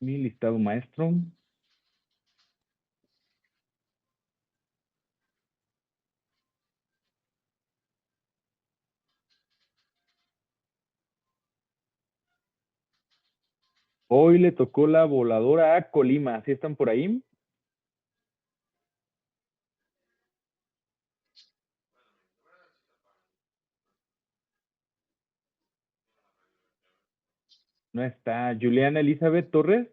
Mi listado maestro. Hoy le tocó la voladora a Colima. ¿Sí están por ahí? No está. Juliana Elizabeth Torres.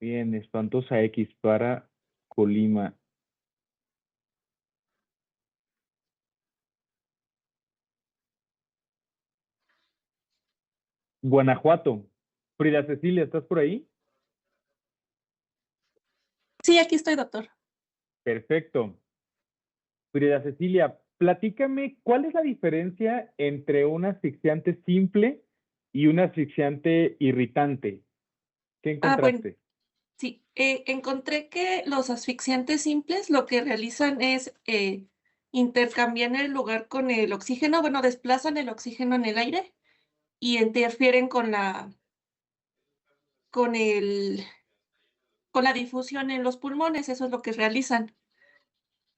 Bien, espantosa X para Colima. Guanajuato. Frida Cecilia, ¿estás por ahí? Sí, aquí estoy, doctor. Perfecto. Frida Cecilia, platícame, ¿cuál es la diferencia entre un asfixiante simple y un asfixiante irritante? ¿Qué Bueno, encontraste? sí, encontré que los asfixiantes simples lo que realizan es intercambiar el lugar con el oxígeno, bueno, desplazan el oxígeno en el aire y interfieren con el, con la difusión en los pulmones, eso es lo que realizan.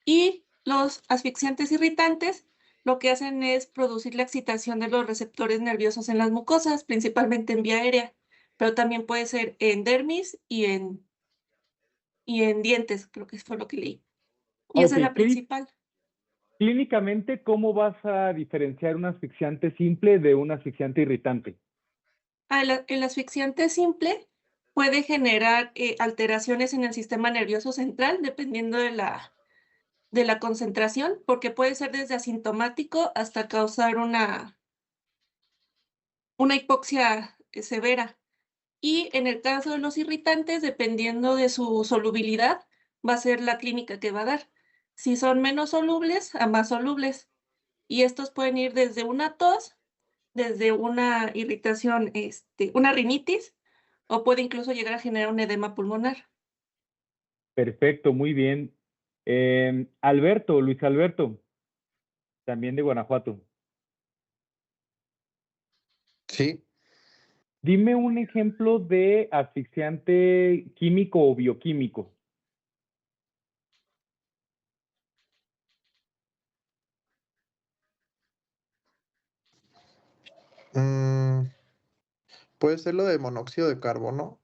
Y los asfixiantes irritantes lo que hacen es producir la excitación de los receptores nerviosos en las mucosas, principalmente en vía aérea, pero también puede ser en dermis y en dientes, creo que fue lo que leí. Y Ok, esa es la principal. clínicamente, ¿cómo vas a diferenciar un asfixiante simple de un asfixiante irritante? El asfixiante simple puede generar alteraciones en el sistema nervioso central, dependiendo de la concentración, porque puede ser desde asintomático hasta causar una hipoxia severa. Y en el caso de los irritantes, dependiendo de su solubilidad, va a ser la clínica que va a dar. Si son menos solubles a más solubles. Y estos pueden ir desde una tos, desde una irritación, una rinitis, o puede incluso llegar a generar un edema pulmonar. Perfecto, muy bien. Alberto, Luis Alberto, también de Guanajuato. Sí. Dime un ejemplo de asfixiante químico o bioquímico. Puede ser lo de monóxido de carbono.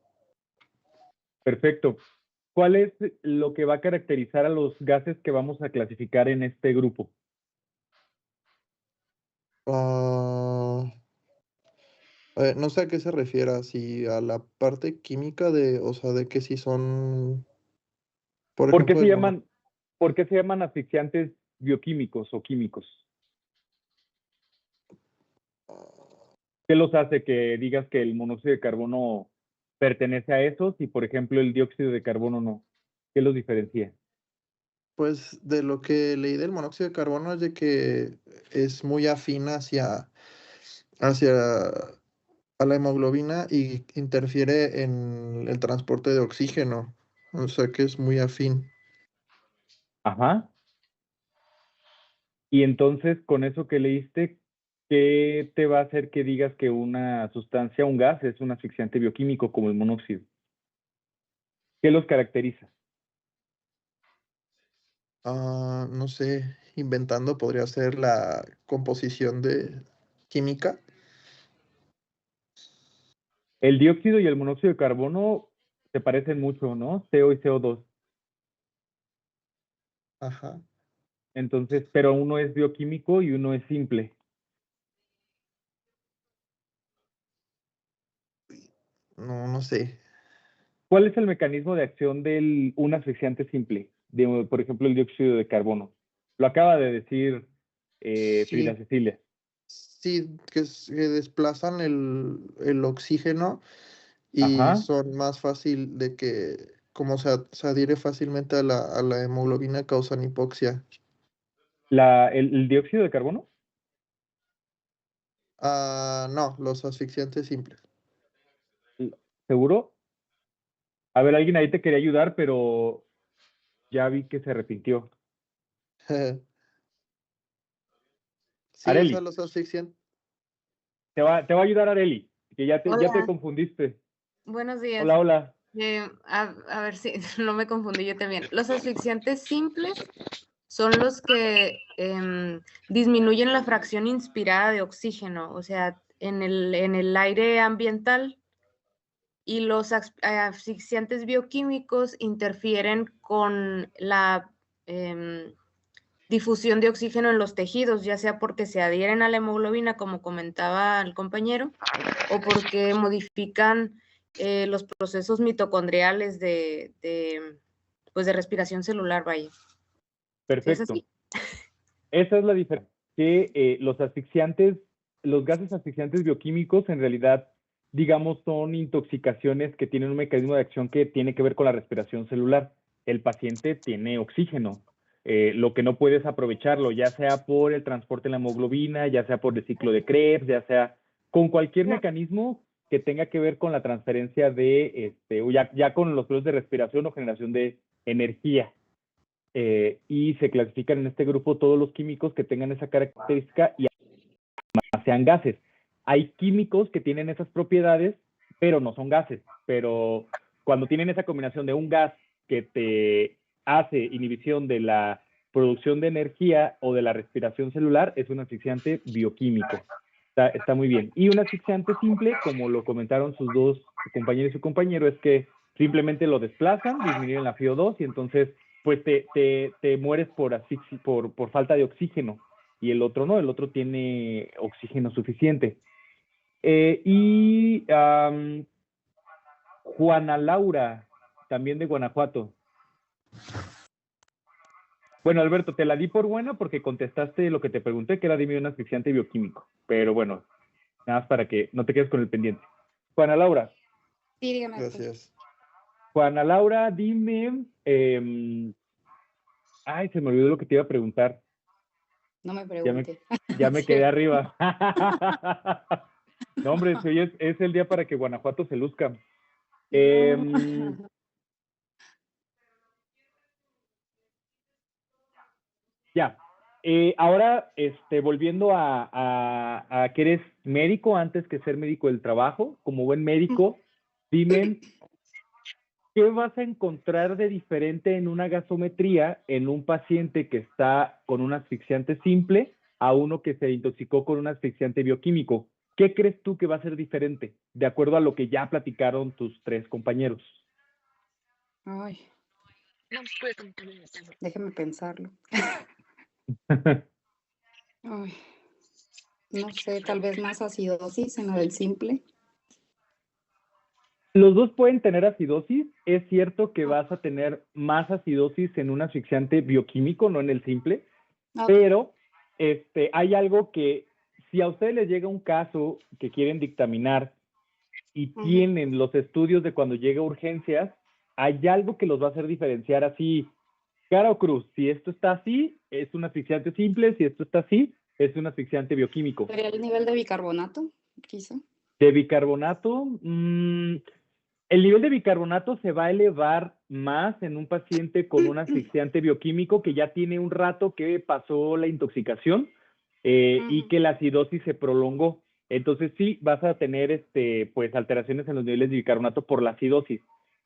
Perfecto. ¿Cuál es lo que va a caracterizar a los gases que vamos a clasificar en este grupo? Ah, no sé a qué se refiere, si a la parte química de, o sea, de que si son, por ¿Por qué ejemplo, se el mono. llaman, por qué se llaman asfixiantes bioquímicos o químicos? ¿Qué los hace que digas que el monóxido de carbono pertenece a esos y, por ejemplo, el dióxido de carbono no? ¿Qué los diferencia? Pues de lo que leí del monóxido de carbono es de que es muy afín hacia a la hemoglobina y interfiere en el transporte de oxígeno. O sea que es muy afín. Ajá. Y entonces, con eso que leíste, ¿qué te va a hacer que digas que una sustancia, un gas, es un asfixiante bioquímico como el monóxido? ¿Qué los caracteriza? No sé, inventando podría ser la composición de química. El dióxido y el monóxido de carbono se parecen mucho, ¿no? CO y CO2. Ajá. Entonces, pero uno es bioquímico y uno es simple. No, no sé. ¿Cuál es el mecanismo de acción de un asfixiante simple? De, por ejemplo, el dióxido de carbono. Lo acaba de decir Frida Sí, Cecilia. sí, que desplazan el oxígeno y Ajá. son más fácil de que, como se adhiere fácilmente a la hemoglobina, causan hipoxia. ¿El dióxido de carbono? No, los asfixiantes simples. ¿Seguro? A ver, alguien ahí te quería ayudar, pero Ya vi que se arrepintió. Sí, o Areli, sea, los asfixiantes. te va a ayudar Areli, que ya te Hola, confundiste. buenos días. Hola, hola. A ver si no me confundí yo también. Los asfixiantes simples son los que disminuyen la fracción inspirada de oxígeno, o sea, en el aire ambiental, y los asfixiantes bioquímicos interfieren con la difusión de oxígeno en los tejidos, ya sea porque se adhieren a la hemoglobina, como comentaba el compañero, o porque modifican los procesos mitocondriales pues de respiración celular, vaya. ¿Sí es Perfecto. así? Esa es la diferencia, que los gases asfixiantes bioquímicos en realidad, digamos, son intoxicaciones que tienen un mecanismo de acción que tiene que ver con la respiración celular. El paciente tiene oxígeno, lo que no puedes aprovecharlo, ya sea por el transporte de la hemoglobina, ya sea por el ciclo de Krebs, ya sea con cualquier mecanismo que tenga que ver con la transferencia de, o ya con los procesos de respiración o generación de energía. Y se clasifican en este grupo todos los químicos que tengan esa característica y además sean gases. Hay químicos que tienen esas propiedades, pero no son gases. Pero cuando tienen esa combinación de un gas que te hace inhibición de la producción de energía o de la respiración celular, es un asfixiante bioquímico. Está muy bien. Y un asfixiante simple, como lo comentaron sus dos compañeros y su compañero, es que simplemente lo desplazan, disminuyen la FiO2 y entonces pues te mueres por falta de oxígeno. Y el otro no, el otro tiene oxígeno suficiente. Juana Laura, también de Guanajuato. Bueno, Alberto, te la di por buena porque contestaste lo que te pregunté, que era dime un asfixiante bioquímico. Pero bueno, nada más para que no te quedes con el pendiente. Juana Laura. Sí, dígame. Gracias. Juana Laura, dime. Ay, se me olvidó lo que te iba a preguntar. No me pregunte. Ya me quedé arriba. No, hombre, si hoy es el día para que Guanajuato se luzca. Ya. Ahora, volviendo a que eres médico antes que ser médico del trabajo, como buen médico, dime, ¿qué vas a encontrar de diferente en una gasometría en un paciente que está con un asfixiante simple a uno que se intoxicó con un asfixiante bioquímico? ¿Qué crees tú que va a ser diferente, de acuerdo a lo que ya platicaron tus tres compañeros? Ay. Déjeme pensarlo. Ay. No sé, tal vez más acidosis en la del simple. Los dos pueden tener acidosis. Es cierto que vas a tener más acidosis en un asfixiante bioquímico, no en el simple, pero hay algo que si a ustedes les llega un caso que quieren dictaminar y tienen los estudios de cuando llega a urgencias, hay algo que los va a hacer diferenciar así, cara o cruz. Si esto está así, es un asfixiante simple. Si esto está así, es un asfixiante bioquímico. ¿Sería el nivel de bicarbonato, quizá? De bicarbonato, el nivel de bicarbonato se va a elevar más en un paciente con un asfixiante bioquímico que ya tiene un rato que pasó la intoxicación y que la acidosis se prolongó. Entonces sí, vas a tener pues alteraciones en los niveles de bicarbonato por la acidosis,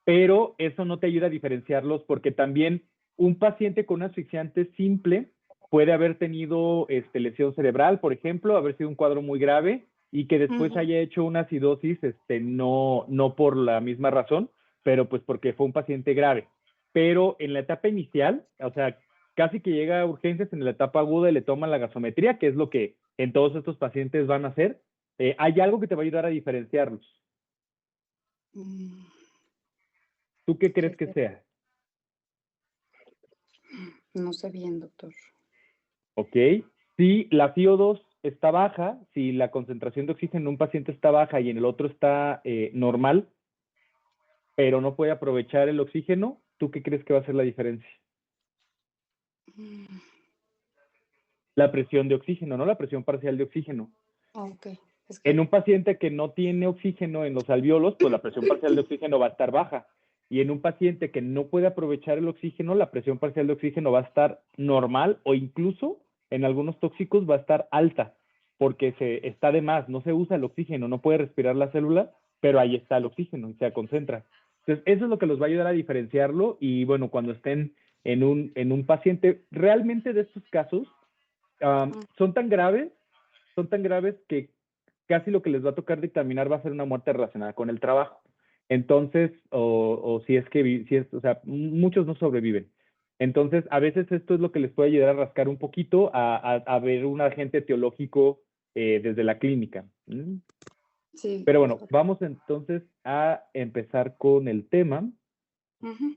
pero eso no te ayuda a diferenciarlos porque también un paciente con un asfixiante simple puede haber tenido lesión cerebral, por ejemplo, haber sido un cuadro muy grave y que después haya hecho una acidosis, no por la misma razón, pero pues porque fue un paciente grave. Pero en la etapa inicial, o sea, casi que llega a urgencias en la etapa aguda y le toman la gasometría, que es lo que en todos estos pacientes van a hacer, hay algo que te va a ayudar a diferenciarlos. ¿Tú qué crees que sea? No sé bien, doctor. Ok. Si la FiO2 está baja, si la concentración de oxígeno en un paciente está baja y en el otro está normal, pero no puede aprovechar el oxígeno, ¿tú qué crees que va a ser la diferencia? La presión de oxígeno, ¿no? La presión parcial de oxígeno. Ok. En un paciente que no tiene oxígeno en los alvéolos, pues la presión parcial de oxígeno va a estar baja. y en un paciente que no puede aprovechar el oxígeno, la presión parcial de oxígeno va a estar normal o incluso en algunos tóxicos va a estar alta porque está de más, no se usa el oxígeno, no puede respirar la célula, pero ahí está el oxígeno y se concentra. Entonces, eso es lo que los va a ayudar a diferenciarlo y bueno, cuando estén en un paciente, realmente de estos casos son tan graves que casi lo que les va a tocar dictaminar va a ser una muerte relacionada con el trabajo. Entonces, o si es que, o sea, muchos no sobreviven. Entonces, a veces esto es lo que les puede ayudar a rascar un poquito, a ver un agente etiológico desde la clínica. Sí. Pero bueno, vamos entonces a empezar con el tema. Ujú.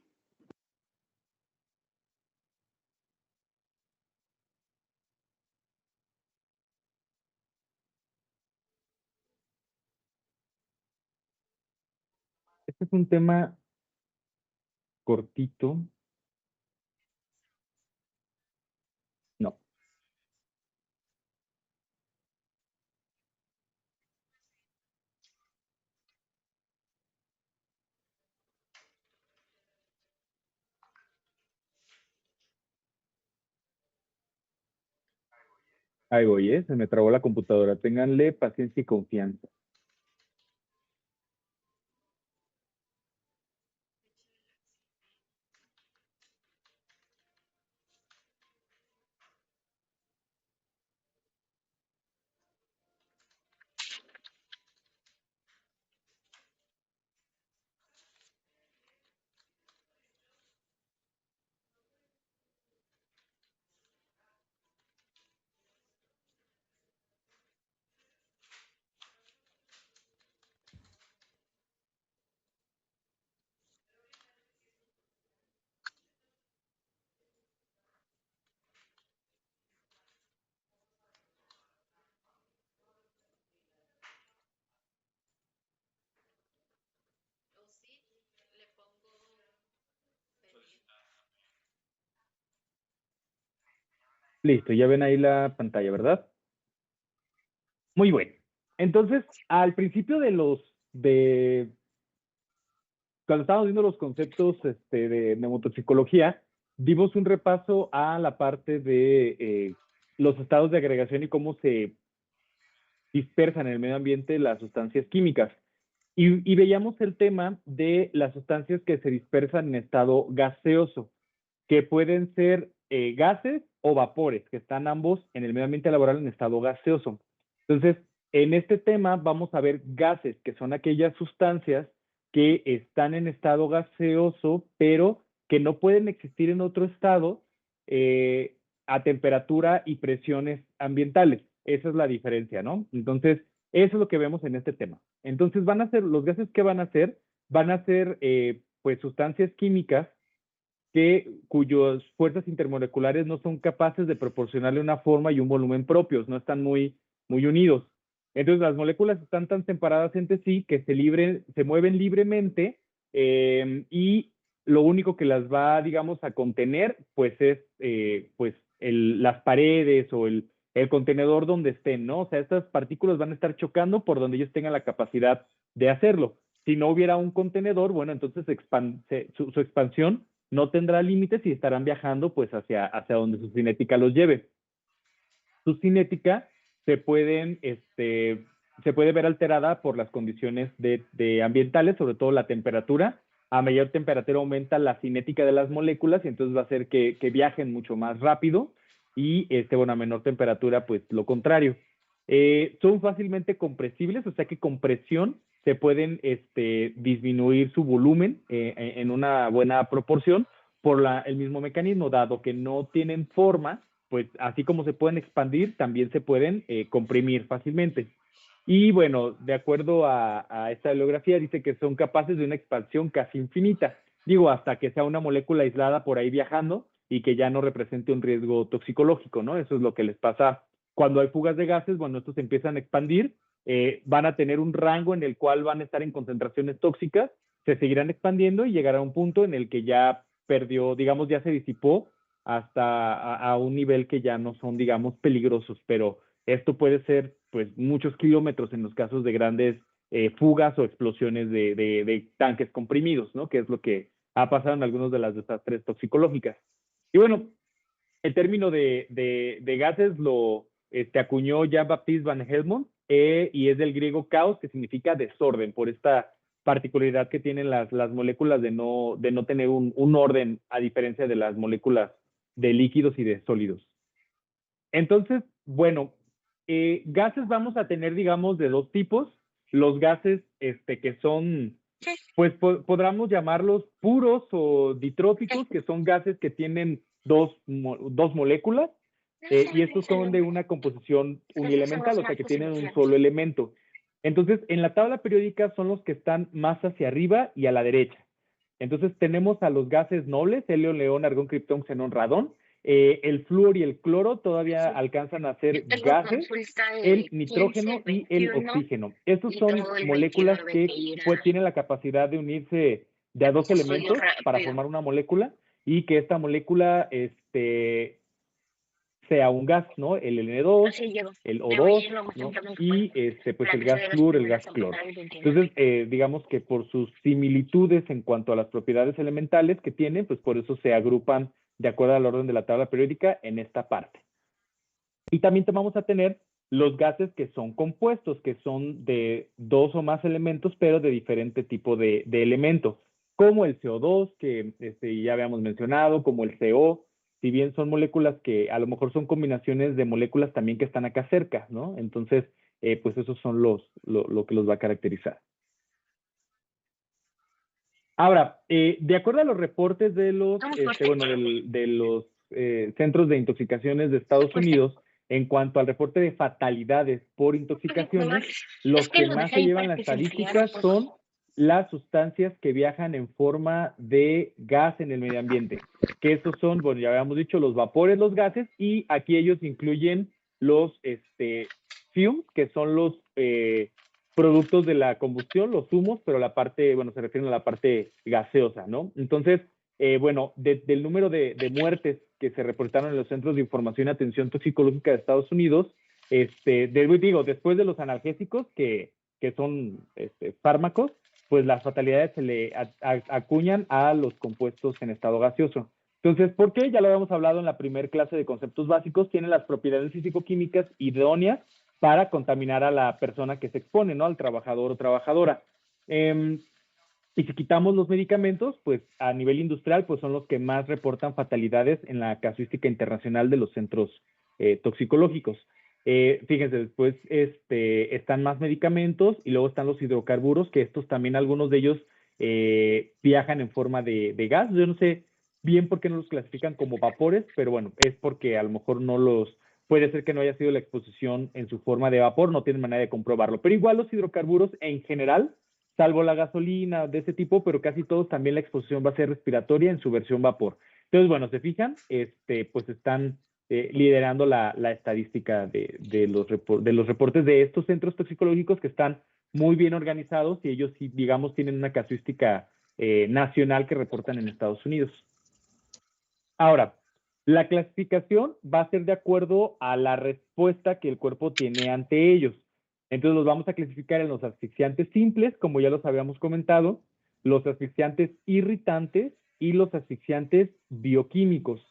Este es un tema cortito. No. Ahí voy, se me trabó la computadora. Ténganle paciencia y confianza. Listo, ya ven ahí la pantalla, ¿verdad? Muy bien. Entonces, al principio cuando estábamos viendo los conceptos de neumotoxicología, dimos un repaso a la parte de los estados de agregación y cómo se dispersan en el medio ambiente las sustancias químicas. Y veíamos el tema de las sustancias que se dispersan en estado gaseoso, que pueden ser gases o vapores, que están ambos en el medio ambiente laboral en estado gaseoso. Entonces, en este tema vamos a ver gases, que son aquellas sustancias que están en estado gaseoso, pero que no pueden existir en otro estado a temperatura y presiones ambientales. Esa es la diferencia, ¿no? Entonces, eso es lo que vemos en este tema. Entonces, los gases que van a ser, pues sustancias químicas cuyas fuerzas intermoleculares no son capaces de proporcionarle una forma y un volumen propios, no están muy unidos. Entonces las moléculas están tan separadas entre sí que se mueven libremente y lo único que las va, digamos, a contener, pues es pues las paredes o el contenedor donde estén, ¿no? O sea, estas partículas van a estar chocando por donde ellos tengan la capacidad de hacerlo. Si no hubiera un contenedor, bueno, entonces su expansión no tendrá límites y estarán viajando pues hacia donde su cinética los lleve. Su cinética se puede ver alterada por las condiciones de ambientales, sobre todo la temperatura. A mayor temperatura aumenta la cinética de las moléculas y entonces va a hacer que viajen mucho más rápido y a menor temperatura pues lo contrario. Son fácilmente compresibles, o sea que con presión se pueden disminuir su volumen en una buena proporción por el mismo mecanismo, dado que no tienen forma, pues así como se pueden expandir, también se pueden comprimir fácilmente. Y bueno, de acuerdo a esta bibliografía, dice que son capaces de una expansión casi infinita. Digo, hasta que sea una molécula aislada por ahí viajando y que ya no represente un riesgo toxicológico, ¿no? Eso es lo que les pasa cuando hay fugas de gases. Bueno, estos se empiezan a expandir, van a tener un rango en el cual van a estar en concentraciones tóxicas, se seguirán expandiendo y llegará a un punto en el que ya perdió, digamos, ya se disipó hasta a un nivel que ya no son, digamos, peligrosos, pero esto puede ser, pues, muchos kilómetros en los casos de grandes fugas o explosiones de tanques comprimidos, ¿no? Que es lo que ha pasado en algunos de las desastres toxicológicas. Y bueno, el término de gases lo acuñó Jean-Baptiste Van Helmont, y es del griego caos, que significa desorden, por esta particularidad que tienen las moléculas de no tener un orden, a diferencia de las moléculas de líquidos y de sólidos. Entonces, bueno, gases vamos a tener, digamos, de dos tipos. Los gases que son, pues podríamos llamarlos puros o ditróficos, que son gases que tienen dos moléculas, y estos son de una composición unielemental, o sea, que tienen un solo elemento. Entonces, en la tabla periódica son los que están más hacia arriba y a la derecha. Entonces, tenemos a los gases nobles, helio, neón, argón, criptón, xenón, radón. El flúor y el cloro todavía alcanzan a ser gases, el nitrógeno y el oxígeno. Estos son moléculas que pues tienen la capacidad de unirse de a dos elementos para formar una molécula, y que esta molécula sea un gas, ¿no? El N2, el O2, ¿no? Y pues el gas flúor, el gas cloro. Entonces, digamos que por sus similitudes en cuanto a las propiedades elementales que tienen, pues por eso se agrupan de acuerdo al orden de la tabla periódica en esta parte. Y también vamos a tener los gases que son compuestos, que son de dos o más elementos, pero de diferente tipo de elemento, como el CO2, que ya habíamos mencionado, como el CO, si bien son moléculas que a lo mejor son combinaciones de moléculas también que están acá cerca, ¿no? Entonces, pues esos son lo que los va a caracterizar. Ahora, de acuerdo a los reportes de los, de los centros de intoxicaciones de Estados Unidos, en cuanto al reporte de fatalidades por intoxicaciones, los que más se llevan las estadísticas son las sustancias que viajan en forma de gas en el medio ambiente, que estos son, bueno, ya habíamos dicho, los vapores, los gases, y aquí ellos incluyen los fumes, que son los productos de la combustión, los humos, pero la parte, bueno, se refieren a la parte gaseosa, ¿no? Entonces, bueno, del número de muertes que se reportaron en los centros de información y atención toxicológica de Estados Unidos, digo, después de los analgésicos, que son fármacos, pues las fatalidades se le acuñan a los compuestos en estado gaseoso. Entonces, ¿por qué? Ya lo habíamos hablado en la primera clase de conceptos básicos, tienen las propiedades físico-químicas idóneas para contaminar a la persona que se expone, ¿no? Al trabajador o trabajadora. Y si quitamos los medicamentos, pues a nivel industrial, pues son los que más reportan fatalidades en la casuística internacional de los centros toxicológicos. Fíjense, después están más medicamentos, y luego están los hidrocarburos, que estos también, algunos de ellos viajan en forma de gas. Yo no sé bien por qué no los clasifican como vapores, pero bueno, es porque a lo mejor puede ser que no haya sido la exposición en su forma de vapor, no tienen manera de comprobarlo. Pero igual los hidrocarburos en general, salvo la gasolina de ese tipo, pero casi todos también la exposición va a ser respiratoria en su versión vapor. Entonces, bueno, se fijan, pues están liderando la estadística de los reportes de estos centros toxicológicos, que están muy bien organizados, y ellos, digamos, tienen una casuística nacional que reportan en Estados Unidos. Ahora, la clasificación va a ser de acuerdo a la respuesta que el cuerpo tiene ante ellos. Entonces los vamos a clasificar en los asfixiantes simples, como ya los habíamos comentado, los asfixiantes irritantes y los asfixiantes bioquímicos.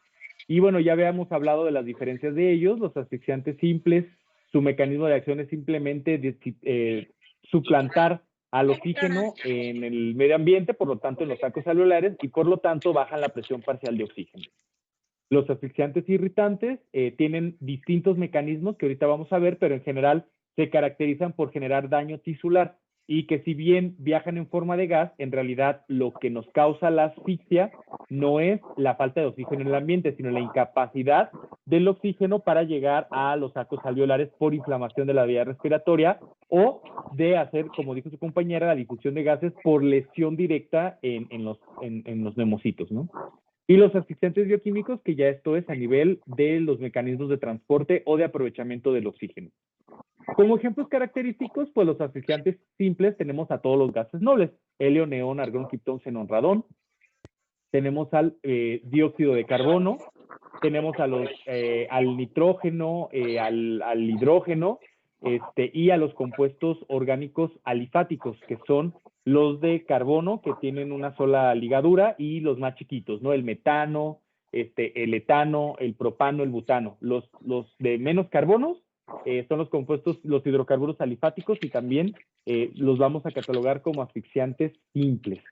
Y bueno, ya habíamos hablado de las diferencias de ellos. Los asfixiantes simples, su mecanismo de acción es simplemente suplantar al oxígeno en el medio ambiente, por lo tanto en los sacos alveolares, y por lo tanto bajan la presión parcial de oxígeno. Los asfixiantes irritantes tienen distintos mecanismos que ahorita vamos a ver, pero en general se caracterizan por generar daño tisular, y que si bien viajan en forma de gas, en realidad lo que nos causa la asfixia no es la falta de oxígeno en el ambiente, sino la incapacidad del oxígeno para llegar a los sacos alveolares por inflamación de la vía respiratoria, o de hacer, como dijo su compañera, la difusión de gases por lesión directa en los neumocitos, ¿no? Y los asfixiantes bioquímicos, que ya esto es a nivel de los mecanismos de transporte o de aprovechamiento del oxígeno. Como ejemplos característicos, pues los asfixiantes simples tenemos a todos los gases nobles: helio, neón, argón, criptón, xenón, radón. Tenemos al dióxido de carbono, tenemos al nitrógeno, al hidrógeno, y a los compuestos orgánicos alifáticos, que son los de carbono, que tienen una sola ligadura, y los más chiquitos, ¿no? El metano, el etano, el propano, el butano. Los de menos carbonos son los compuestos, los hidrocarburos alifáticos, y también los vamos a catalogar como asfixiantes simples.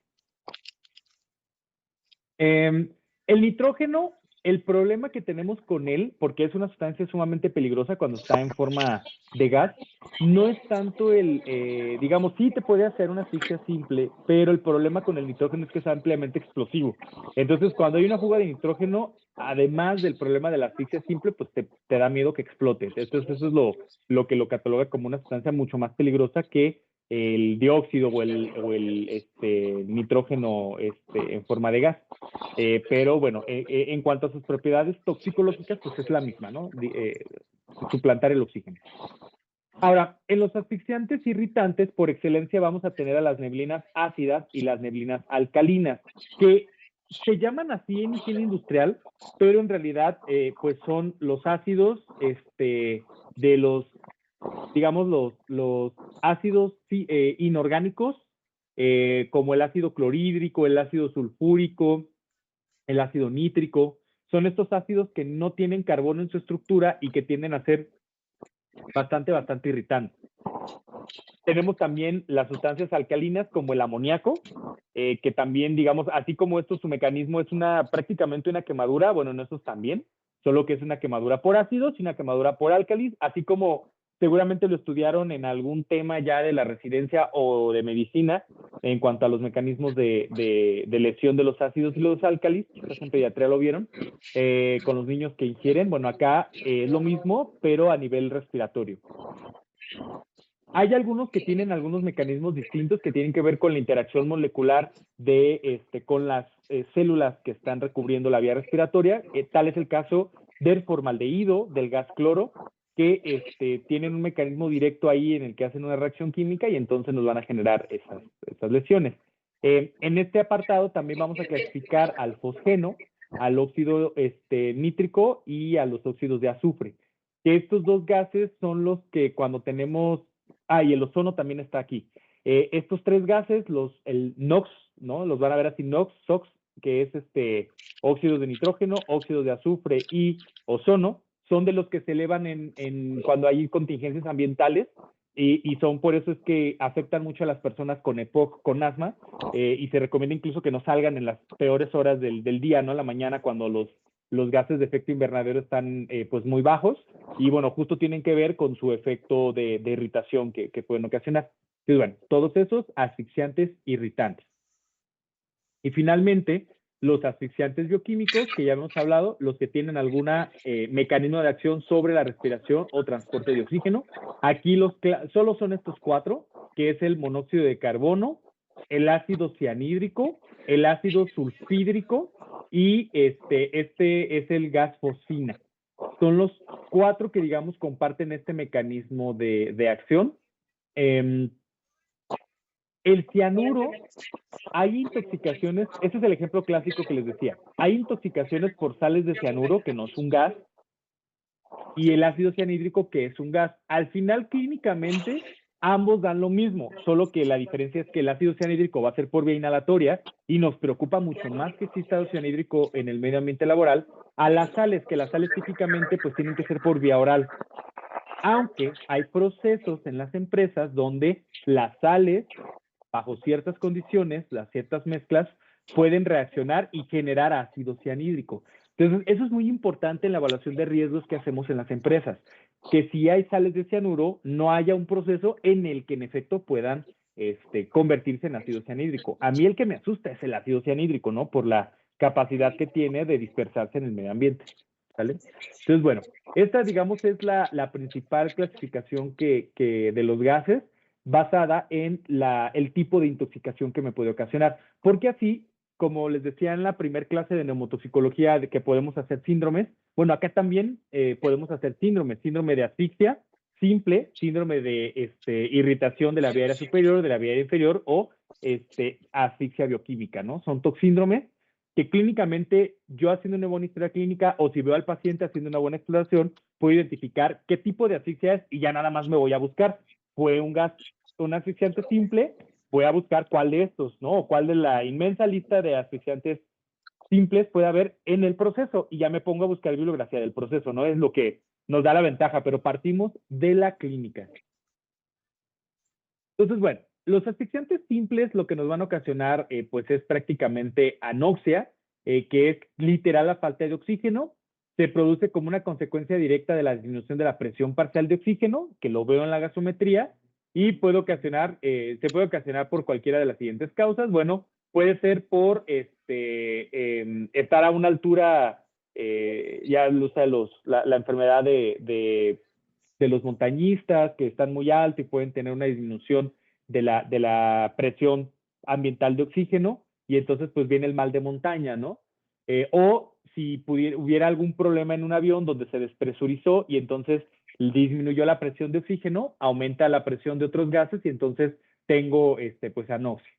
El nitrógeno, el problema que tenemos con él, porque es una sustancia sumamente peligrosa cuando está en forma de gas, no es tanto digamos, sí te puede hacer una asfixia simple, pero el problema con el nitrógeno es que es ampliamente explosivo. Entonces, cuando hay una fuga de nitrógeno, además del problema de la asfixia simple, pues te da miedo que explote. Entonces, eso es lo que lo cataloga como una sustancia mucho más peligrosa que el dióxido o el nitrógeno en forma de gas. Pero bueno, en cuanto a sus propiedades toxicológicas, pues es la misma, ¿no? Suplantar el oxígeno. Ahora, en los asfixiantes irritantes, por excelencia, vamos a tener a las neblinas ácidas y las neblinas alcalinas, que se llaman así en higiene industrial, pero en realidad, pues son los ácidos de los, digamos, los ácidos inorgánicos, como el ácido clorhídrico, el ácido sulfúrico, el ácido nítrico. Son estos ácidos que no tienen carbono en su estructura y que tienden a ser bastante irritantes. Tenemos también las sustancias alcalinas como el amoníaco, que también, digamos, así como esto, su mecanismo es prácticamente una quemadura, bueno, en estos también, solo que es una quemadura por ácidos y una quemadura por álcalis, así como seguramente lo estudiaron en algún tema ya de la residencia o de medicina en cuanto a los mecanismos de lesión de los ácidos y los álcalis, quizás en pediatría lo vieron, con los niños que ingieren. Bueno, acá es lo mismo, pero a nivel respiratorio. Hay algunos que tienen algunos mecanismos distintos que tienen que ver con la interacción molecular con las células que están recubriendo la vía respiratoria. Tal es el caso del formaldehído, del gas cloro, que tienen un mecanismo directo ahí en el que hacen una reacción química y entonces nos van a generar esas lesiones. En este apartado también vamos a clasificar al fosgeno, al óxido nítrico y a los óxidos de azufre. Que estos dos gases son los que cuando tenemos... y el ozono también está aquí. Estos tres gases, el NOx, ¿no? Los van a ver así, NOx, SOx, que es óxidos de nitrógeno, óxidos de azufre y ozono, son de los que se elevan cuando hay contingencias ambientales y son por eso es que afectan mucho a las personas con EPOC, con asma, y se recomienda incluso que no salgan en las peores horas del día, ¿no? En la mañana cuando los gases de efecto invernadero están pues muy bajos y bueno, justo tienen que ver con su efecto de irritación que pueden ocasionar. Entonces, bueno, todos esos asfixiantes irritantes. Y finalmente, los asfixiantes bioquímicos, que ya hemos hablado, los que tienen algún mecanismo de acción sobre la respiración o transporte de oxígeno. Aquí solo son estos cuatro, que es el monóxido de carbono, el ácido cianhídrico, el ácido sulfídrico y este es el gas fosfina. Son los cuatro que, digamos, comparten este mecanismo de acción. El cianuro, hay intoxicaciones, ese es el ejemplo clásico que les decía. Hay intoxicaciones por sales de cianuro, que no es un gas, y el ácido cianhídrico, que es un gas. Al final, clínicamente, ambos dan lo mismo, solo que la diferencia es que el ácido cianhídrico va a ser por vía inhalatoria y nos preocupa mucho más que exista ácido cianhídrico en el medio ambiente laboral a las sales, que las sales típicamente pues tienen que ser por vía oral. Aunque hay procesos en las empresas donde las sales, bajo ciertas condiciones, las ciertas mezclas, pueden reaccionar y generar ácido cianhídrico. Entonces, eso es muy importante en la evaluación de riesgos que hacemos en las empresas, que si hay sales de cianuro, no haya un proceso en el que en efecto puedan convertirse en ácido cianhídrico. A mí el que me asusta es el ácido cianhídrico, ¿no? Por la capacidad que tiene de dispersarse en el medio ambiente. ¿Vale? Entonces, bueno, esta, digamos, es la principal clasificación de los gases, basada en el tipo de intoxicación que me puede ocasionar. Porque así, como les decía en la primer clase de neumotoxicología, de que podemos hacer síndromes, bueno, acá también podemos hacer síndrome de asfixia simple, síndrome de irritación de la vía aérea superior, de la vía aérea inferior, o asfixia bioquímica, ¿no? Son toxíndromes que clínicamente yo haciendo una buena historia clínica o si veo al paciente haciendo una buena exploración, puedo identificar qué tipo de asfixia es y ya nada más me voy a buscar. Fue un asfixiante simple, voy a buscar cuál de estos, ¿no? O cuál de la inmensa lista de asfixiantes simples puede haber en el proceso y ya me pongo a buscar bibliografía del proceso, ¿no? Es lo que nos da la ventaja, pero partimos de la clínica. Entonces, bueno, los asfixiantes simples lo que nos van a ocasionar, pues es prácticamente anoxia, que es literal la falta de oxígeno. Se produce como una consecuencia directa de la disminución de la presión parcial de oxígeno, que lo veo en la gasometría, y se puede ocasionar por cualquiera de las siguientes causas. Bueno, puede ser por estar a una altura, ya lo usa la enfermedad de los montañistas que están muy altos y pueden tener una disminución de la presión ambiental de oxígeno y entonces pues viene el mal de montaña, ¿no? O si hubiera algún problema en un avión donde se despresurizó y entonces disminuyó la presión de oxígeno, aumenta la presión de otros gases y entonces tengo pues anoxia.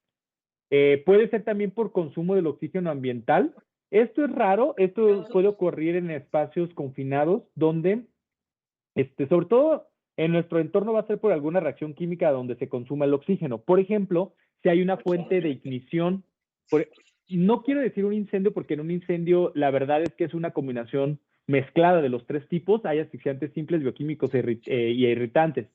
Puede ser también por consumo del oxígeno ambiental. Esto es raro, esto puede ocurrir en espacios confinados donde sobre todo en nuestro entorno va a ser por alguna reacción química donde se consuma el oxígeno. Por ejemplo, si hay una fuente de ignición, no quiero decir un incendio porque en un incendio la verdad es que es una combinación mezclada de los tres tipos, hay asfixiantes simples, bioquímicos y irritantes.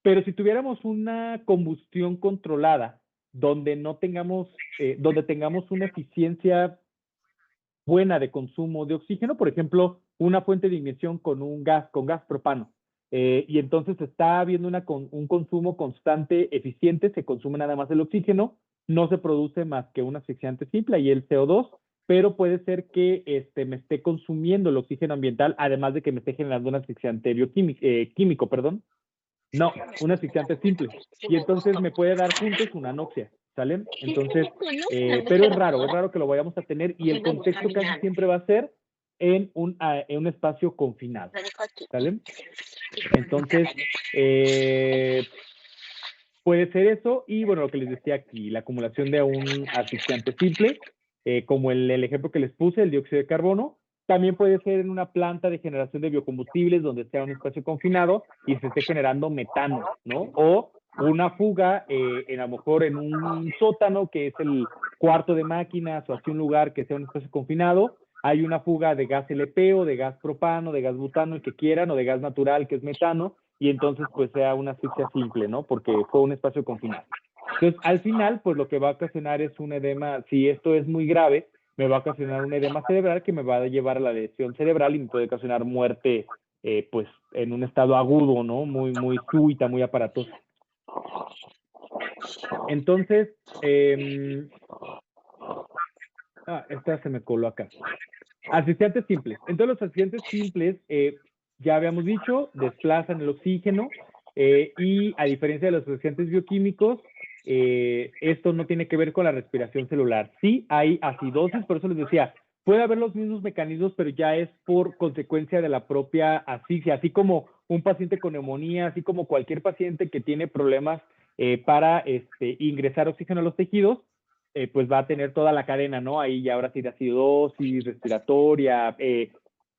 Pero si tuviéramos una combustión controlada donde no tengamos, donde tengamos una eficiencia buena de consumo de oxígeno, por ejemplo, una fuente de ignición con gas propano, y entonces está habiendo un consumo constante, eficiente, se consume nada más el oxígeno, no se produce más que un asfixiante simple y el CO2, pero puede ser que me esté consumiendo el oxígeno ambiental, además de que me esté generando un asfixiante químico, perdón. No, un asfixiante simple. Y entonces me puede dar juntos una anoxia, ¿sale? Entonces, pero es raro que lo vayamos a tener y el contexto casi siempre va a ser en un espacio confinado, ¿sale? Entonces, puede ser eso y bueno, lo que les decía aquí, la acumulación de un asfixiante simple, como el ejemplo que les puse, el dióxido de carbono. También puede ser en una planta de generación de biocombustibles donde sea un espacio confinado y se esté generando metano, ¿no? O una fuga, a lo mejor en un sótano que es el cuarto de máquinas o así un lugar que sea un espacio confinado, hay una fuga de gas LP o de gas propano, de gas butano, el que quieran, o de gas natural que es metano, y entonces pues sea una asfixia simple, ¿no? Porque fue un espacio confinado. Entonces, al final, pues lo que va a ocasionar es un edema, si esto es muy grave, me va a ocasionar un edema cerebral que me va a llevar a la lesión cerebral y me puede ocasionar muerte, pues, en un estado agudo, ¿no? Muy, muy súbita, muy aparatosa. Entonces, esta se me coló acá. Asfixiantes simples. Entonces, los asfixiantes simples, ya habíamos dicho, desplazan el oxígeno y a diferencia de los asfixiantes bioquímicos, esto no tiene que ver con la respiración celular. Sí hay acidosis, por eso les decía, puede haber los mismos mecanismos, pero ya es por consecuencia de la propia asfixia, así como un paciente con neumonía, así como cualquier paciente que tiene problemas para ingresar oxígeno a los tejidos, pues va a tener toda la cadena, ¿no? Ahí ya ahora sí de acidosis, respiratoria,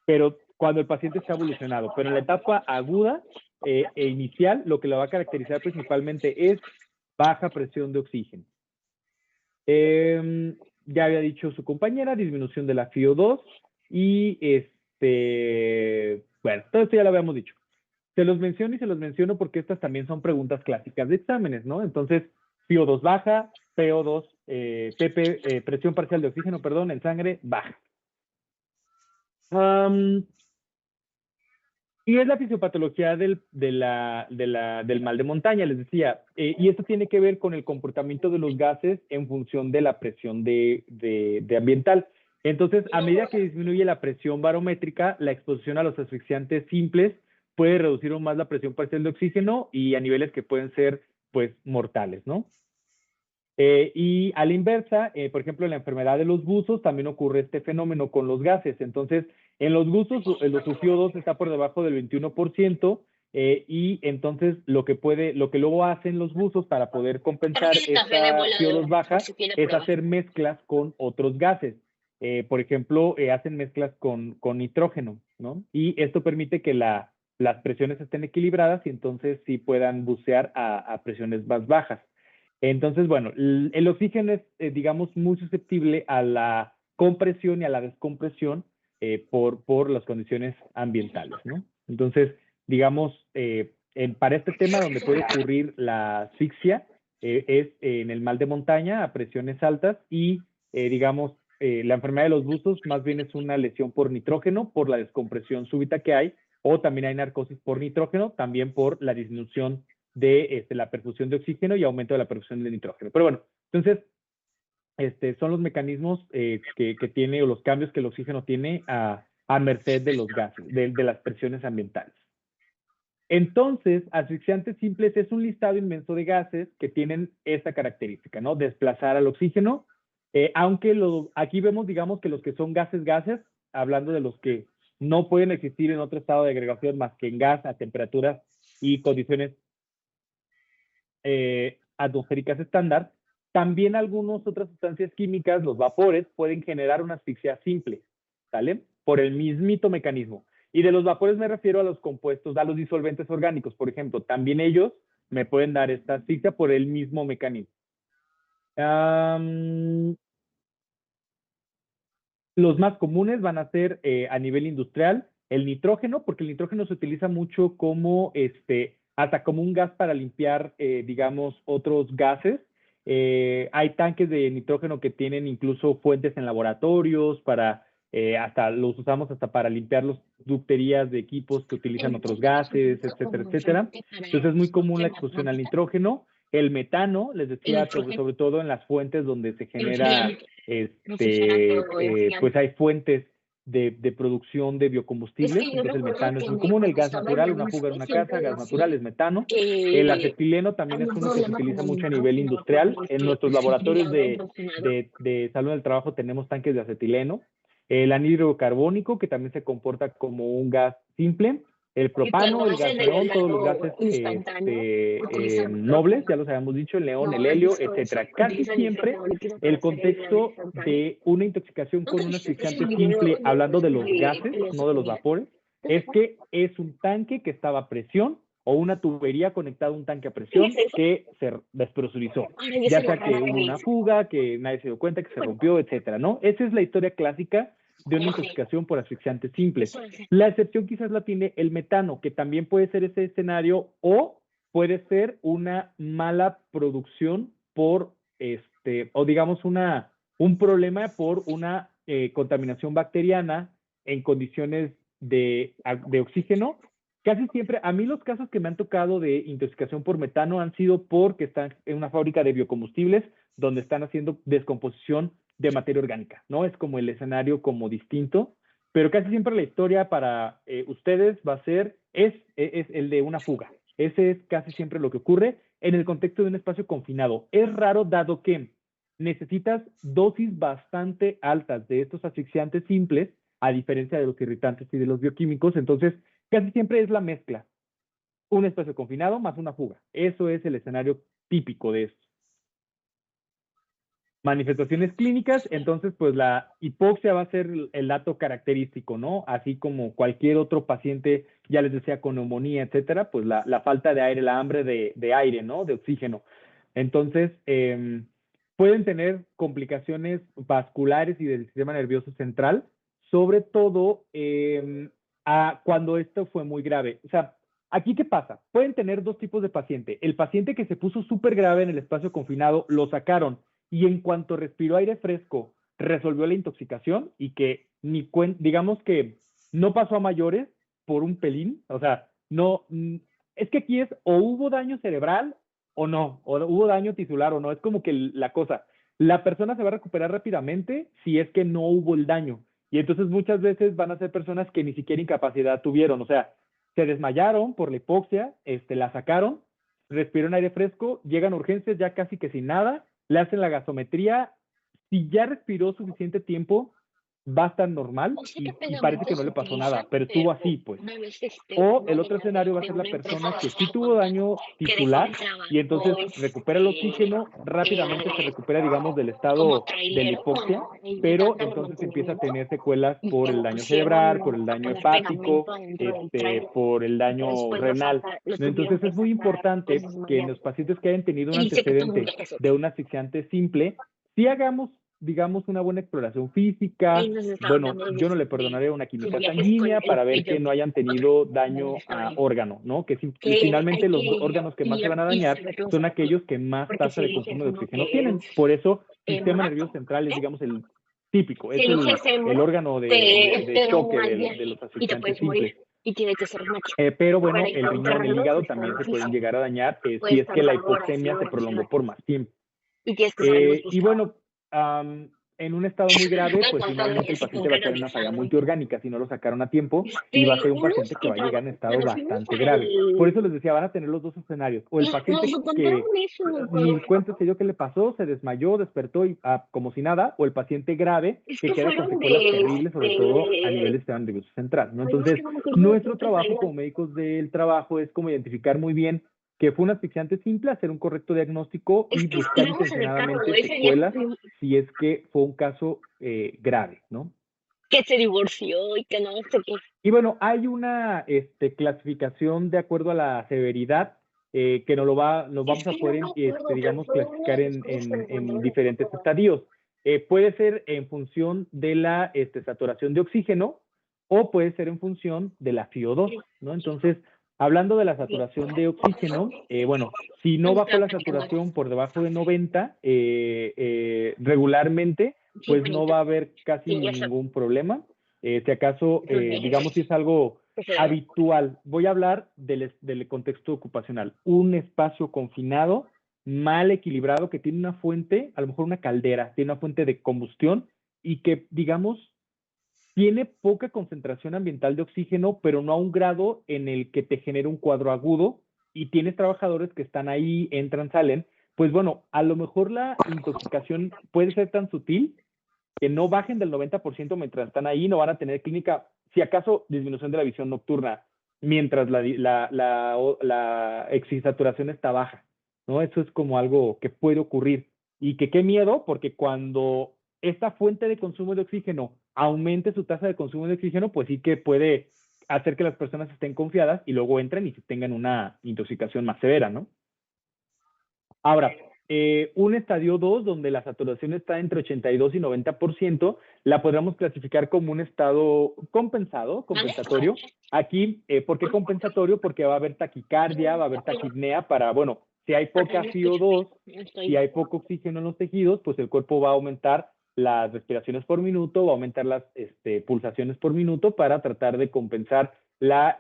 pero cuando el paciente está evolucionado. Pero en la etapa aguda e inicial, lo que lo va a caracterizar principalmente es baja presión de oxígeno. Ya había dicho su compañera, disminución de la FiO2 y bueno, todo esto ya lo habíamos dicho. Se los menciono porque estas también son preguntas clásicas de exámenes, ¿no? Entonces, FiO2 baja, PO2, presión parcial de oxígeno, perdón, en sangre baja. Y es la fisiopatología del mal de montaña, les decía, y esto tiene que ver con el comportamiento de los gases en función de la presión de ambiental. Entonces, a medida que disminuye la presión barométrica, la exposición a los asfixiantes simples puede reducir aún más la presión parcial de oxígeno y a niveles que pueden ser, pues, mortales, ¿no? Y a la inversa, por ejemplo, en la enfermedad de los buzos también ocurre este fenómeno con los gases. Entonces, en los buzos, su FiO2 está por debajo del 21%, y entonces lo que luego hacen los buzos para poder compensar esta FiO2 baja es hacer mezclas con otros gases. Por ejemplo, hacen mezclas con nitrógeno. ¿no? Y esto permite que las presiones estén equilibradas y entonces sí puedan bucear a presiones más bajas. Entonces, bueno, el oxígeno es, digamos, muy susceptible a la compresión y a la descompresión por las condiciones ambientales, ¿no? Entonces, digamos, para este tema donde puede ocurrir la asfixia es en el mal de montaña a presiones altas y, digamos, la enfermedad de los buzos más bien es una lesión por nitrógeno, por la descompresión súbita que hay, o también hay narcosis por nitrógeno, también por la disminución de la perfusión de oxígeno y aumento de la perfusión de nitrógeno. Pero bueno, entonces, son los mecanismos que tiene o los cambios que el oxígeno tiene a merced de los gases, de las presiones ambientales. Entonces, asfixiantes simples es un listado inmenso de gases que tienen esta característica, ¿no? Desplazar al oxígeno, aunque aquí vemos, digamos, que los que son gases, hablando de los que no pueden existir en otro estado de agregación más que en gas a temperaturas y condiciones atmosféricas estándar, también algunas otras sustancias químicas, los vapores, pueden generar una asfixia simple, ¿sale? Por el mismito mecanismo. Y de los vapores me refiero a los compuestos, a los disolventes orgánicos, por ejemplo. También ellos me pueden dar esta asfixia por el mismo mecanismo. Los más comunes van a ser a nivel industrial el nitrógeno, porque el nitrógeno se utiliza mucho como, hasta como un gas para limpiar, digamos, otros gases. Hay tanques de nitrógeno que tienen incluso fuentes en laboratorios para, hasta los usamos hasta para limpiar las ducterías de equipos que utilizan otros gases, etcétera, etcétera. Entonces es muy común la exposición al nitrógeno. El metano, les decía, sobre todo en las fuentes donde se genera, pues hay fuentes de producción de biocombustibles, entonces el metano es muy común, el gas natural, una fuga en una casa, gas natural es metano. El acetileno también es uno que se utiliza mucho a nivel industrial. En nuestros laboratorios de salud del trabajo tenemos tanques de acetileno. El anhídrido carbónico, que también se comporta como un gas simple. El propano, el gas neón, todos los gases nobles, ya los habíamos dicho, el neón, el helio, etcétera. Casi siempre el contexto de una intoxicación con un asfixiante simple, hablando de los gases, no de los vapores, es que es un tanque que estaba a presión o una tubería conectada a un tanque a presión que se despresurizó. Ya sea que hubo una fuga, que nadie se dio cuenta, que se rompió, etcétera, ¿no? Esa es la historia clásica de una intoxicación por asfixiantes simples. La excepción quizás la tiene el metano, que también puede ser ese escenario o puede ser una mala producción por, o digamos un problema por una contaminación bacteriana en condiciones de oxígeno. Casi siempre, a mí los casos que me han tocado de intoxicación por metano han sido porque están en una fábrica de biocombustibles donde están haciendo descomposición de materia orgánica, ¿no? Es como el escenario como distinto, pero casi siempre la historia para ustedes va a ser, es el de una fuga. Ese es casi siempre lo que ocurre en el contexto de un espacio confinado. Es raro dado que necesitas dosis bastante altas de estos asfixiantes simples, a diferencia de los irritantes y de los bioquímicos, entonces casi siempre es la mezcla. Un espacio confinado más una fuga. Eso es el escenario típico de esto. Manifestaciones clínicas, entonces pues la hipoxia va a ser el dato característico, ¿no? Así como cualquier otro paciente, ya les decía, con neumonía, etcétera, pues la falta de aire, la hambre de aire, ¿no? De oxígeno. Entonces, pueden tener complicaciones vasculares y del sistema nervioso central, sobre todo cuando esto fue muy grave. O sea, ¿aquí qué pasa? Pueden tener dos tipos de paciente. El paciente que se puso súper grave en el espacio confinado, lo sacaron, y en cuanto respiró aire fresco, resolvió la intoxicación y que digamos que no pasó a mayores por un pelín, o sea, no, es que aquí es o hubo daño cerebral o no, o hubo daño tisular o no, es como que la cosa, la persona se va a recuperar rápidamente si es que no hubo el daño, y entonces muchas veces van a ser personas que ni siquiera incapacidad tuvieron, o sea, se desmayaron por la hipoxia, la sacaron, respiraron aire fresco, llegan a urgencias ya casi que sin nada, le hacen la gasometría, si ya respiró suficiente tiempo, va a estar normal y parece que no le pasó nada, pero estuvo así, pues. O el otro escenario va a ser la persona que sí tuvo daño tisular y entonces recupera el oxígeno, rápidamente se recupera, digamos, del estado de la hipoxia, pero entonces empieza a tener secuelas por el daño cerebral, por el daño hepático, por el daño renal. Entonces es muy importante que en los pacientes que hayan tenido un antecedente de un asfixiante simple, sí hagamos, digamos, una buena exploración física. Bueno, yo no le perdonaría una química sanguínea para ver que no hayan tenido daño a órgano, ¿no? Que finalmente los órganos que más se van a dañar son aquellos que más tasa de consumo de oxígeno tienen. Por eso, sistema nervioso central es, digamos, el típico, es el órgano de choque de los asfixiantes simples. Pero bueno, el riñón, el hígado también se pueden llegar a dañar si es que la hipoxemia se prolongó por más tiempo. Y bueno, en un estado muy grave, pues finalmente el paciente va a tener una falla multiorgánica si no lo sacaron a tiempo y va a ser un paciente que va a llegar en estado bastante grave. Por eso les decía, van a tener los dos escenarios. O el paciente que ni cuenta se dio qué le pasó, se desmayó, despertó y como si nada, o el paciente grave que queda con secuelas terribles, sobre todo a nivel del sistema nervioso central, ¿no? Entonces, nuestro trabajo como médicos del trabajo es como identificar muy bien que fue un asfixiante simple, hacer un correcto diagnóstico y buscar intencionadamente secuelas si es que fue un caso grave, ¿no? Que se divorció y que no sé qué. Y bueno, hay una clasificación de acuerdo a la severidad que nos vamos a poder, digamos, clasificar en diferentes estadios. Puede ser en función de la saturación de oxígeno o puede ser en función de la FiO2, ¿no? Entonces, hablando de la saturación de oxígeno, bueno, si no bajó la saturación por debajo de 90 regularmente, pues no va a haber casi ningún problema. Si acaso, digamos, si es algo habitual, voy a hablar del contexto ocupacional. Un espacio confinado, mal equilibrado, que tiene una fuente, a lo mejor una caldera, tiene una fuente de combustión y que, digamos, tiene poca concentración ambiental de oxígeno, pero no a un grado en el que te genere un cuadro agudo y tienes trabajadores que están ahí, entran, salen, pues bueno, a lo mejor la intoxicación puede ser tan sutil que no bajen del 90% mientras están ahí, no van a tener clínica, si acaso disminución de la visión nocturna, mientras la oxisaturación está baja, ¿no? Eso es como algo que puede ocurrir. Y que qué miedo, porque cuando esta fuente de consumo de oxígeno aumente su tasa de consumo de oxígeno, pues sí que puede hacer que las personas estén confiadas y luego entren y tengan una intoxicación más severa, ¿no? Ahora, un estadio 2, donde la saturación está entre 82 y 90%, la podríamos clasificar como un estado compensatorio. Aquí, ¿por qué compensatorio? Porque va a haber taquicardia, va a haber taquipnea para, bueno, si hay poca FiO2, si hay poco oxígeno en los tejidos, pues el cuerpo va a aumentar las respiraciones por minuto, va a aumentar las pulsaciones por minuto para tratar de compensar la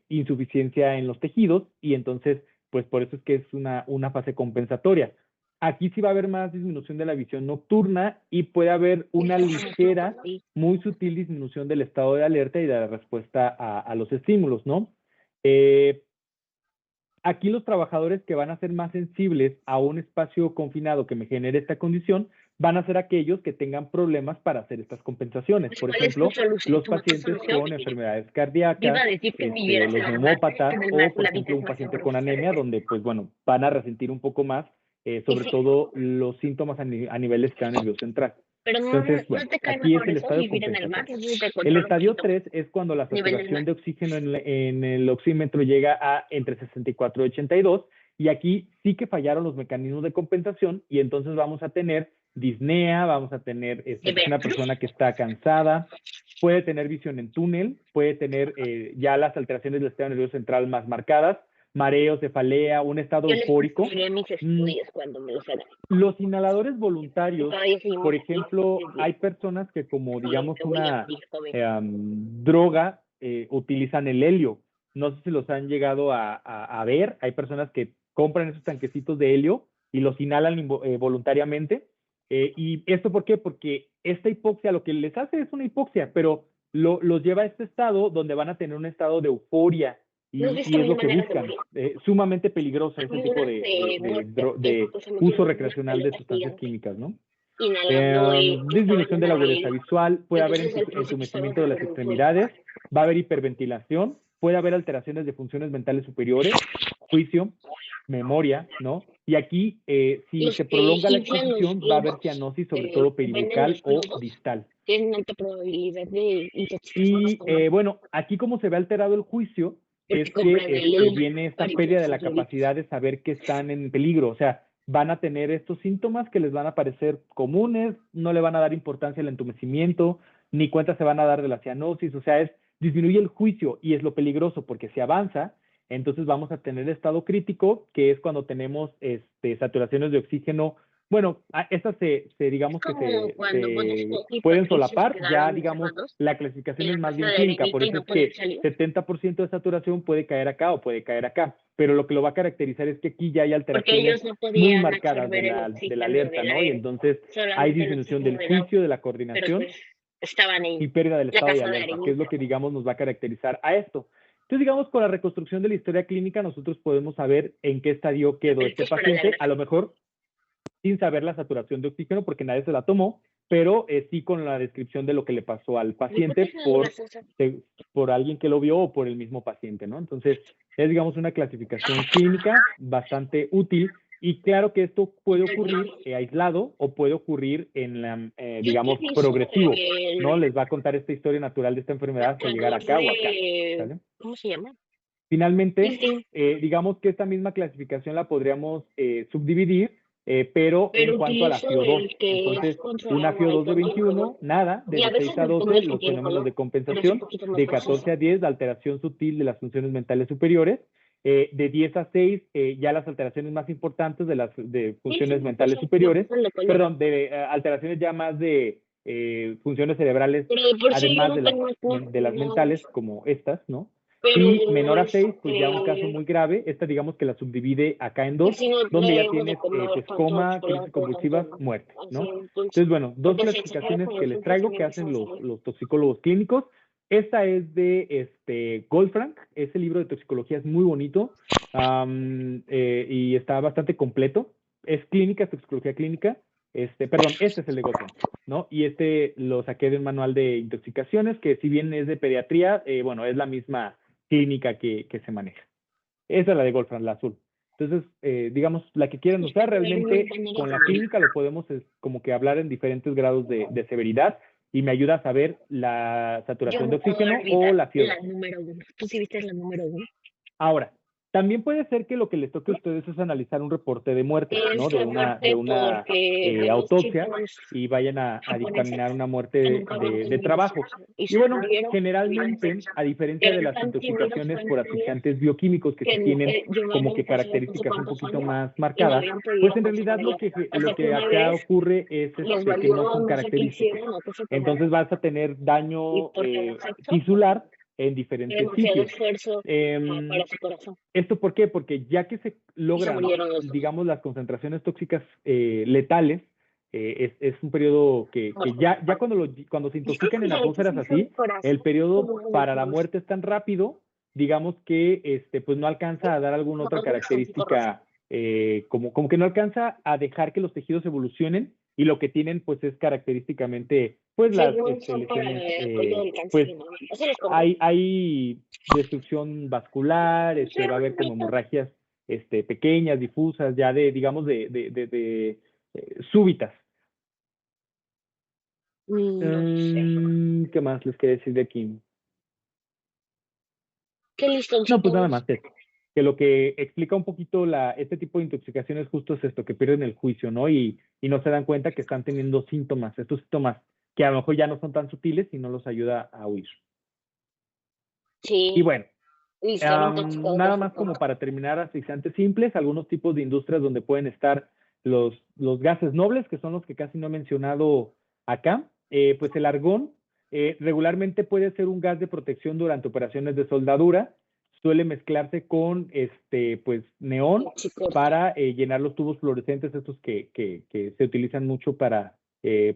insuficiencia en los tejidos y entonces pues por eso es que es una fase compensatoria. Aquí sí va a haber más disminución de la visión nocturna y puede haber una ligera, muy sutil disminución del estado de alerta y de la respuesta a los estímulos, ¿no? Aquí los trabajadores que van a ser más sensibles a un espacio confinado que me genere esta condición van a ser aquellos que tengan problemas para hacer estas compensaciones. Por ejemplo, los pacientes con enfermedades cardíacas, los neumópatas o, por ejemplo, un paciente con anemia, donde, pues bueno, van a resentir un poco más, sobre todo los síntomas a nivel del sistema nervioso central. Pero entonces, bueno, aquí es el estadio compensatorio. El estadio 3 es cuando la saturación de oxígeno en el oxímetro llega a entre 64 y 82, y aquí sí que fallaron los mecanismos de compensación, y entonces vamos a tener disnea, vamos a tener una persona que está cansada, puede tener visión en túnel, puede tener ya las alteraciones del sistema nervioso central más marcadas, mareo, cefalea, un estado eufórico. Los inhaladores voluntarios, por ejemplo, hay personas que como digamos una droga utilizan el helio. No sé si los han llegado a ver. Hay personas que compran esos tanquecitos de helio y los inhalan voluntariamente. ¿Y esto por qué? Porque esta hipoxia lo que les hace es una hipoxia, pero los lleva a este estado donde van a tener un estado de euforia. Y es lo que buscan. Sumamente peligroso ese tipo de uso recreacional de sustancias químicas, ¿no? inhalando y Disminución de la tomando agudeza visual, puede haber Entonces, el proceso entumecimiento de va las por un extremidades, va a haber hiperventilación, puede haber alteraciones de funciones mentales superiores, juicio, memoria, ¿no? Y aquí, si Los se que prolonga la inflan exposición, va a haber cianosis, sobre todo venden peribucal los o globos, distal. tienen alta probabilidad de intoxicación Y estomacal. bueno, aquí como se ve alterado el juicio, Porque es que compran el viene esta Orito, pérdida de la sus globitos. capacidad de saber que están en peligro. O sea, van a tener estos síntomas que les van a parecer comunes, no le van a dar importancia al entumecimiento, ni cuenta se van a dar de la cianosis. O sea, disminuye el juicio y es lo peligroso porque si avanza, entonces vamos a tener estado crítico, que es cuando tenemos saturaciones de oxígeno. Bueno, estas digamos que Como cuando pones se Coco y pueden Patricio se solapar, ya quedaron digamos, encerrados la en clasificación es la más casa bien de clínica, arenita por y eso no es que podían salir. 70% de saturación puede caer acá o puede caer acá, pero lo que lo va a caracterizar es que aquí ya hay Porque alteraciones ellos no muy podían marcadas absorber el de la oxígeno alerta, del ¿no? Y aire, entonces hay solamente el disminución oxígeno del del agua. juicio, de la Pero coordinación pues estaban y en pérdida del la estado de casa de alerta, que es arenita. lo que, digamos, nos va a caracterizar a esto. Entonces, digamos, con la reconstrucción de la historia clínica, nosotros podemos saber en qué estadio quedó este Esto es para la paciente, a lo gracia. mejor sin saber la saturación de oxígeno, porque nadie se la tomó, pero sí con la descripción de lo que le pasó al ¿Y paciente cuántas válvulas usan? por alguien que lo vio o por el mismo paciente, ¿no? Entonces, es, digamos, una clasificación clínica bastante útil. Y claro que esto puede ocurrir aislado o puede ocurrir en la, Yo digamos, utilizo progresivo, ¿no? el Les va a contar esta historia natural de esta enfermedad hasta llegar marcador acá o acá, de... ¿sale? ¿Cómo se llama? Finalmente, Lifting. digamos que esta misma clasificación la podríamos subdividir, pero en Pero cuanto a la utilizo FIO2. el que Entonces, es contra el una agua y FIO2 de contra el calor. 21, nada, Y a de 6 veces a me pongo 12, el que los tiene fenómenos color, de pero es un compensación, poquito más de 14 a grasoso. 10, la alteración sutil de las funciones mentales superiores, de 10 a 6, ya las alteraciones más importantes de las funciones mentales superiores, perdón, de alteraciones ya más de funciones cerebrales, Pero de por sí yo además no de tengo las mentales, como estas, ¿no? Pero Y menor a 6, pues ya un caso este, muy grave. Esta digamos que la subdivide acá en y dos, si no donde ya debo de tienes comer pues tanto coma, crisis chocolate, convulsivas, tanto muerte, así ¿no? dulce. Entonces, bueno, dos Porque si exagero clasificaciones con que los les dulces, traigo me que empieza hacen a salir. los toxicólogos clínicos. Esta es de Goldfrank. Ese libro de toxicología es muy bonito y está bastante completo. Es clínica, toxicología clínica. Perdón, este es el de Goldfrank, ¿no? Y lo saqué de un manual de intoxicaciones, que si bien es de pediatría, bueno, es la misma clínica que se maneja. Esa es la de Goldfrank, la azul. Entonces, digamos, la que quieran usar, realmente con la clínica lo podemos como que hablar en diferentes grados de severidad y me ayuda a saber la Yo saturación de no puedo oxígeno o olvidar la la FIO2. número 1. ¿Tú sí viste la número 1? Ahora, también puede ser que lo que les toque a ustedes es analizar un reporte de muerte, ¿no? Es fuerte porque de los autopsia chicos y vayan a japoneses dictaminar una en un muerte carro de trabajo. y Y se bueno, murieron generalmente, a diferencia de eran las tan tímidos, intoxicaciones tan por tímidos, asfixiantes bioquímicos que que sí tienen como llevaban que pasadas con su características un cuarto poquito salió más y no marcadas, habían pues podido en realidad conseguirla. lo Hasta que que una acá vez ocurre es les que no valió son no sé qué características. hicieron o qué se Entonces tomaron vas a tener y daño por el efecto, tisular en diferentes demasiado sitios. esfuerzo para su corazón ¿Esto por qué? Porque ya que se y se logran, murieron los dos. digamos, las concentraciones tóxicas letales, es un periodo que ya cuando se intoxican en atmósferas así, el periodo para la muerte es tan rápido, digamos que pues no alcanza a dar alguna otra característica, como que no alcanza a dejar que los tejidos evolucionen y lo que tienen pues es característicamente pues las Según son para lesiones, el apoyo del cáncer pues y no. Eso les compré. hay destrucción vascular, va a haber como hemorragias pequeñas, difusas, ya digamos, súbitas. No sé. ¿Qué más les quería decir de aquí? ¿Qué No, listoncito pues nada es? más eso. Que lo que explica un poquito este tipo de intoxicaciones justo es esto, que pierden el juicio, ¿no? Y no se dan cuenta que están teniendo síntomas, estos síntomas que a lo mejor ya no son tan sutiles y no los ayuda a huir. Sí. Y bueno, Y están intoxicados nada de más su como forma. para terminar, asfixiantes simples, algunos tipos de industrias donde pueden estar los gases nobles, que son los que casi no he mencionado acá. Pues el argón regularmente puede ser un gas de protección durante operaciones de soldadura. Suele mezclarse con pues neón para llenar los tubos fluorescentes, estos que se utilizan mucho para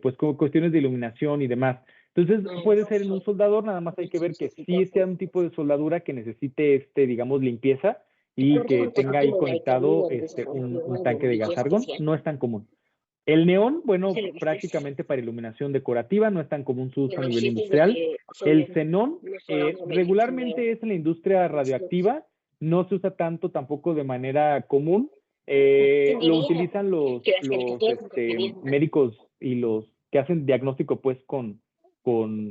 pues como cuestiones de iluminación y demás. Entonces, puede ser en un soldador, nada más hay que ver que sí sea un tipo de soldadura que necesite, digamos, limpieza y que tenga ahí conectado un tanque de gas argón. No es tan común. El neón, bueno, Se lo gastas. prácticamente para iluminación decorativa, no es tan común su uso a Pero nivel sí, desde industrial. que El son xenón no solo regularmente es en la industria radioactiva, no se usa tanto tampoco de manera común. Lo utilizan los médicos y los que hacen diagnóstico pues con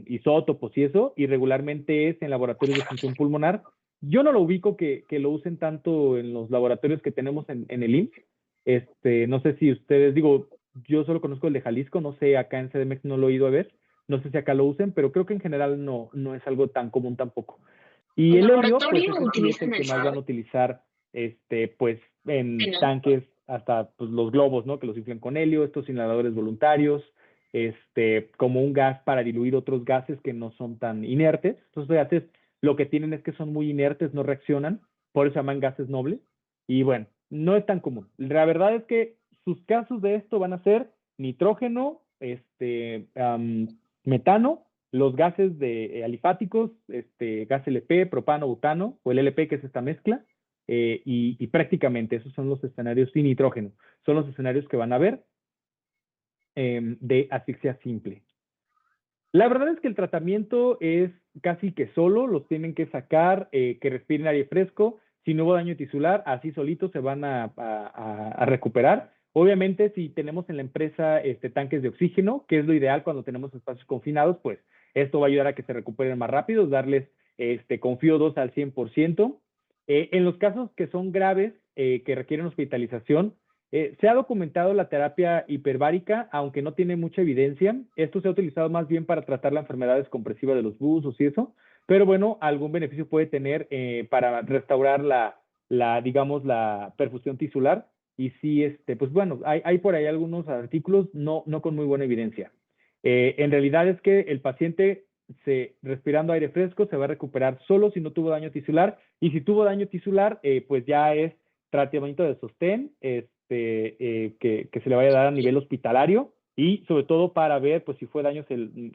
isótopos y eso, y regularmente es en laboratorios de función pulmonar. Yo no lo ubico que lo usen tanto en los laboratorios que tenemos en el IMSS. No sé si ustedes, digo, yo solo conozco el de Jalisco, no sé, acá en CDMX no lo he ido a ver, no sé si acá lo usen, pero creo que en general no es algo tan común tampoco. Y En el helio, pues laboratorio ese sí es utilizan el que el más van a xenón. utilizar, pues en Xenón. tanques, hasta pues, los globos, ¿no? Que los inflan con helio, estos inhaladores voluntarios, como un gas para diluir otros gases que no son tan inertes. Estos gases lo que tienen es que son muy inertes, no reaccionan, por eso se llaman gases nobles. Y bueno, no es tan común. La verdad es que sus casos de esto van a ser nitrógeno, metano, los gases alifáticos, gas LP, propano, butano, o el LP, que es esta mezcla, y prácticamente esos son los escenarios sin nitrógeno. Son los escenarios que van a ver de asfixia simple. La verdad es que el tratamiento es casi que solo, los tienen que sacar, que respiren aire fresco. Si no hubo daño tisular, así solitos se van a recuperar. Obviamente, si tenemos en la empresa tanques de oxígeno, que es lo ideal cuando tenemos espacios confinados, pues esto va a ayudar a que se recuperen más rápido, darles con FiO2 al 100%. En los casos que son graves, que requieren hospitalización, se ha documentado la terapia hiperbárica, aunque no tiene mucha evidencia. Esto se ha utilizado más bien para tratar la enfermedad descompresiva de los buzos y eso, pero bueno, algún beneficio puede tener para restaurar digamos, la perfusión tisular. Y sí, pues bueno, hay por ahí algunos artículos no con muy buena evidencia. En realidad es que el paciente respirando aire fresco se va a recuperar solo si no tuvo daño tisular, y si tuvo daño tisular, pues ya es tratamiento de sostén, que se le vaya a dar a nivel hospitalario, y sobre todo para ver pues si fue daño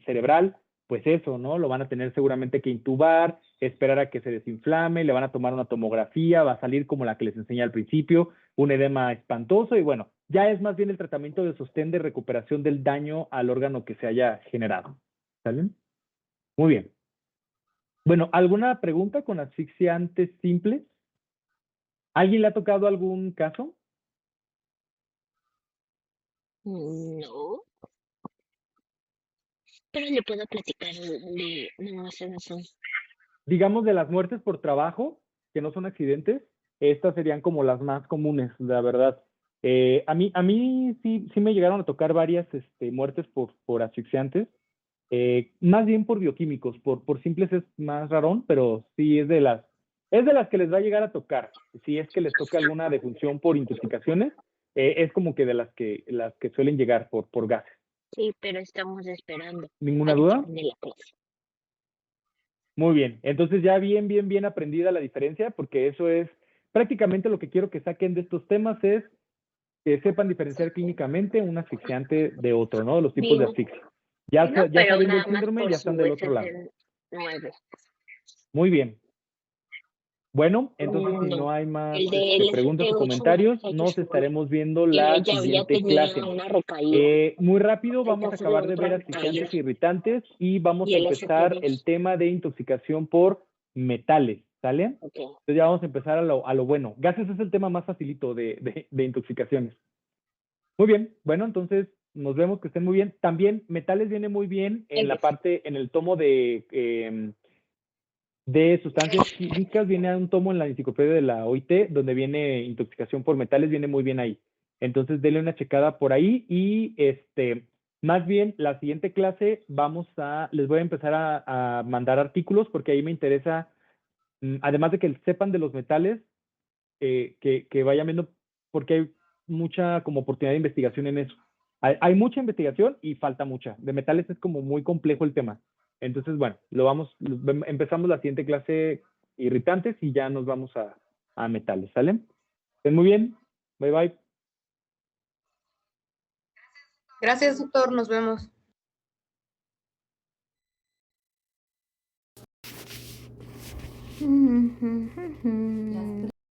cerebral, pues eso, ¿no? Lo van a tener seguramente que intubar, esperar a que se desinflame, le van a tomar una tomografía, va a salir como la que les enseñé al principio, un edema espantoso, y bueno, ya es más bien el tratamiento de sostén de recuperación del daño al órgano que se haya generado. ¿Sale? Muy bien. Bueno, ¿alguna pregunta con asfixiantes simples? ¿Alguien le ha tocado algún caso? No, pero le puedo platicar de no, esas no son. Digamos, de las muertes por trabajo, que no son accidentes, estas serían como las más comunes, la verdad. A mí sí me llegaron a tocar varias muertes por asfixiantes, más bien por bioquímicos, por simples es más rarón, pero sí es de las que les va a llegar a tocar. Si es que les toca alguna defunción por intoxicaciones, es como que de las que suelen llegar por gases. Sí, pero estamos esperando ¿Ninguna a que duda? termine la clase. Muy bien, entonces ya bien aprendida la diferencia, porque eso es prácticamente lo que quiero que saquen de estos temas, es que sepan diferenciar clínicamente un asfixiante de otro, ¿no? Los tipos de Vino, asfixia. Ya pero sabiendo el nada más síndrome, por ya están su del otro lado. SS9. Muy bien. Bueno, entonces si No, no hay más el de preguntas o ST8 comentarios, no, nos estaremos viendo que la ya siguiente tenía clase. una recaída. Muy rápido, En vamos a caso de acabar de otra ver recaída. asfixiantes irritantes y vamos Y a el empezar ST2. el tema de intoxicación por metales, ¿sale? Okay. Entonces ya vamos a empezar a lo bueno. Gases es el tema más facilito de intoxicaciones. Muy bien, bueno, entonces nos vemos, que estén muy bien. También metales viene muy bien en la parte, en el tomo de sustancias químicas, viene un tomo en la enciclopedia de la OIT, donde viene intoxicación por metales, viene muy bien ahí. Entonces, denle una checada por ahí y más bien la siguiente clase les voy a empezar a mandar artículos, porque ahí me interesa, además de que sepan de los metales, que vayan viendo, porque hay mucha como oportunidad de investigación en eso. Hay mucha investigación y falta mucha. De metales es como muy complejo el tema. Entonces, bueno, empezamos la siguiente clase irritantes y ya nos vamos a metales, ¿sale? Estén muy bien. Bye, bye. Gracias, doctor. Nos vemos.